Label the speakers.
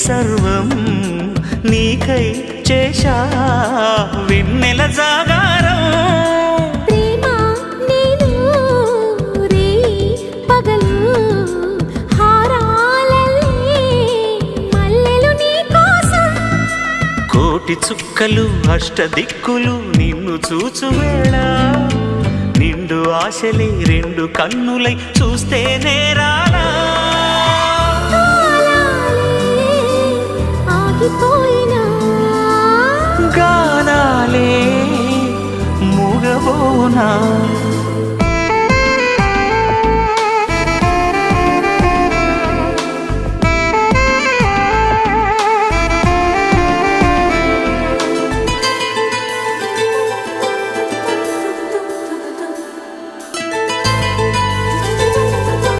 Speaker 1: సర్వం నీకై చేశా వెన్నెల జాగారం
Speaker 2: ప్రేమ నేను రే పగలు హారాలల్లే మల్లెలు నీ కోసం
Speaker 1: కోటి చుక్కలు అష్టదిక్కులు నిన్ను చూచువేళ నిండు ఆశలే రెండు కన్నులై చూస్తే నేరాలా
Speaker 2: ఆగిపోయినా
Speaker 1: గానాలే మూగబోనా